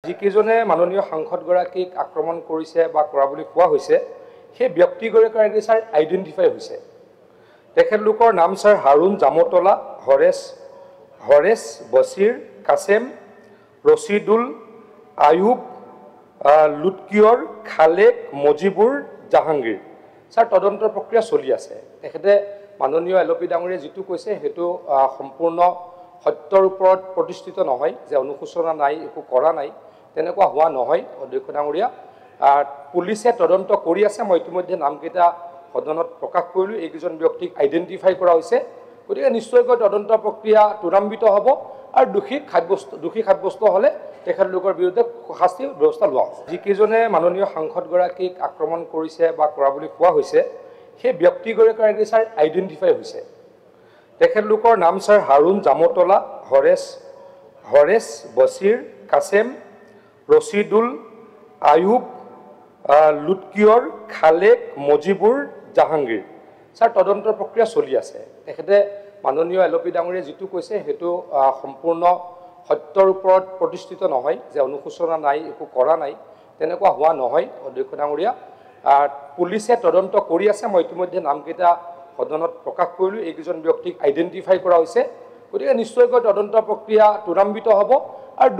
যিকেইজনে মাননীয় সাংসদগৰাকীক আক্ৰমণ কৰিছে বা কৰা বুলি কোৱা হৈছে সেই ব্যক্তিগৰাকী ছাৰ আইডেণ্টিফাই হৈছে। তেখেতলোকৰ নাম ছাৰ হাৰুণ জামতলা, হৰেশ বছিৰ, কাছেম, ৰছিদুল, আয়ুব, লুটকিয়ৰ, খালেক, মজিবুৰ, জাহাংগীৰ। ছাৰ তদন্তৰ প্ৰক্ৰিয়া চলি আছে। তেখেতে মাননীয় এলপি ডাঙৰীয়ে যিটো কৈছে সেইটো সম্পূৰ্ণ সত্যৰ ওপৰত প্ৰতিষ্ঠিত নহয় যে অনুশোচনা নাই, একো কৰা নাই, তেনেকুৱা হোৱা নহয়। অধ্যক্ষ ডাঙৰীয়া, পুলিচে তদন্ত কৰি আছে। মই ইতিমধ্যে নামকেইটা সদনত প্ৰকাশ কৰিলোঁ। এইকেইজন ব্যক্তিক আইডেণ্টিফাই কৰা হৈছে। গতিকে নিশ্চয়কৈ তদন্ত প্ৰক্ৰিয়া ত্বৰান্বিত হ'ব আৰু দোষী সাব্যস্ত হ'লে তেখেতলোকৰ বিৰুদ্ধে শাস্তিৰ ব্যৱস্থা লোৱা হ'ব। যিকেইজনে মাননীয় সাংসদগৰাকীক আক্ৰমণ কৰিছে বা কৰা বুলি কোৱা হৈছে সেই ব্যক্তিগৰাকী ছাৰ আইডেণ্টিফাই হৈছে। তেখেতলোকৰ নাম ছাৰ হাৰুণ জামতলা, হৰেশ বছিৰ, কাছেম, ৰছিদুল, আয়ুব, লুটকিয়ৰ, খালেক, মজিবুৰ, জাহাংগীৰ। ছাৰ তদন্তৰ প্ৰক্ৰিয়া চলি আছে। তেখেতে মাননীয় এলপি ডাঙৰীয়ে যিটো কৈছে সেইটো সম্পূৰ্ণ সত্যৰ ওপৰত প্ৰতিষ্ঠিত নহয় যে অনুশোচনা নাই, একো কৰা নাই, তেনেকুৱা হোৱা নহয়। অধ্যক্ষ ডাঙৰীয়া, পুলিচে তদন্ত কৰি আছে। মই ইতিমধ্যে নামকেইটা সদনত প্ৰকাশ কৰিলোঁ। এইকেইজন ব্যক্তিক আইডেণ্টিফাই কৰা হৈছে। গতিকে নিশ্চয়কৈ তদন্ত প্ৰক্ৰিয়া ত্বৰান্বিত হ'ব আৰু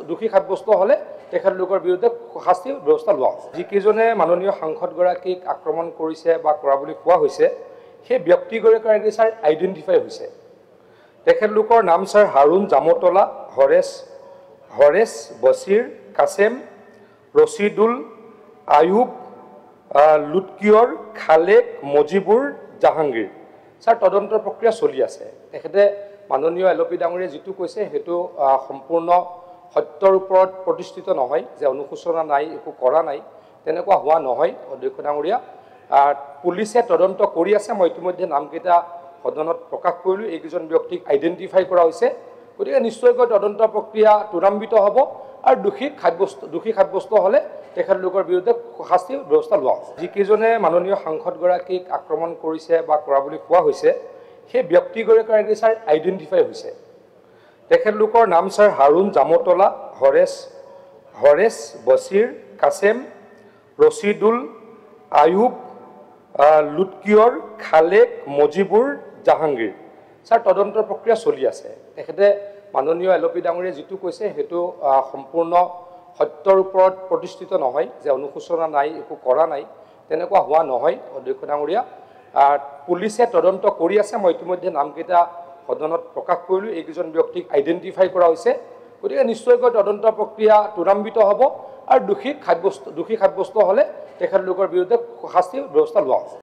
দোষী সাব্যস্ত হ'লে তেখেতলোকৰ বিৰুদ্ধে শাস্তিৰ ব্যৱস্থা লোৱা হ'ব। যিকেইজনে মাননীয় সাংসদগৰাকীক আক্ৰমণ কৰিছে বা কৰা বুলি কোৱা হৈছে সেই ব্যক্তিগৰাকী ছাৰ আইডেণ্টিফাই হৈছে। তেখেতলোকৰ নাম ছাৰ হাৰুণ জামতলা, হৰেশ বছিৰ, কাছেম, ৰছিদুল, আয়ুব, লুটকিয়ৰ, খালেক, মজিবুৰ, জাহাংগীৰ। ছাৰ তদন্তৰ প্ৰক্ৰিয়া চলি আছে। তেখেতে মাননীয় এলপি ডাঙৰীয়ে যিটো কৈছে সেইটো সম্পূৰ্ণ সত্যৰ ওপৰত প্ৰতিষ্ঠিত নহয় যে অনুশোচনা নাই, একো কৰা নাই, তেনেকুৱা হোৱা নহয়। অধ্যক্ষ ডাঙৰীয়া, পুলিচে তদন্ত কৰি আছে। মই ইতিমধ্যে নামকেইটা সদনত প্ৰকাশ কৰিলোঁ। এইকেইজন ব্যক্তিক আইডেণ্টিফাই কৰা হৈছে। গতিকে নিশ্চয়কৈ তদন্ত প্ৰক্ৰিয়া ত্বৰান্বিত হ'ব আৰু দোষী সাব্যস্ত হ'লে তেখেতলোকৰ বিৰুদ্ধে শাস্তিৰ ব্যৱস্থা লোৱা হ'ব। যিকেইজনে মাননীয় সাংসদগৰাকীক আক্ৰমণ কৰিছে বা কৰা বুলি কোৱা হৈছে সেই ব্যক্তিগৰাকী ছাৰ আইডেণ্টিফাই হৈছে। তেখেতলোকৰ নাম ছাৰ হাৰুণ জামতলা, হৰেশ বছিৰ, কাছেম, ৰছিদুল, আয়ুব, লুটকিয়ৰ, খালেক, মজিবুৰ, জাহাংগীৰ। ছাৰ তদন্তৰ প্ৰক্ৰিয়া চলি আছে। তেখেতে মাননীয় এলপি ডাঙৰীয়ে যিটো কৈছে সেইটো সম্পূৰ্ণ সত্যৰ ওপৰত প্ৰতিষ্ঠিত নহয় যে অনুশোচনা নাই, একো কৰা নাই, তেনেকুৱা হোৱা নহয়। অধ্যক্ষ ডাঙৰীয়া, পুলিচে তদন্ত কৰি আছে। মই ইতিমধ্যে নামকেইটা সদনত প্ৰকাশ কৰিলোঁ। এইকেইজন ব্যক্তিক আইডেণ্টিফাই কৰা হৈছে। গতিকে নিশ্চয়কৈ তদন্ত প্ৰক্ৰিয়া ত্বৰান্বিত হ'ব আৰু দোষী সাব্যস্ত হ'লে তেখেতলোকৰ বিৰুদ্ধে শাস্তিৰ ব্যৱস্থা লোৱা হ'ব।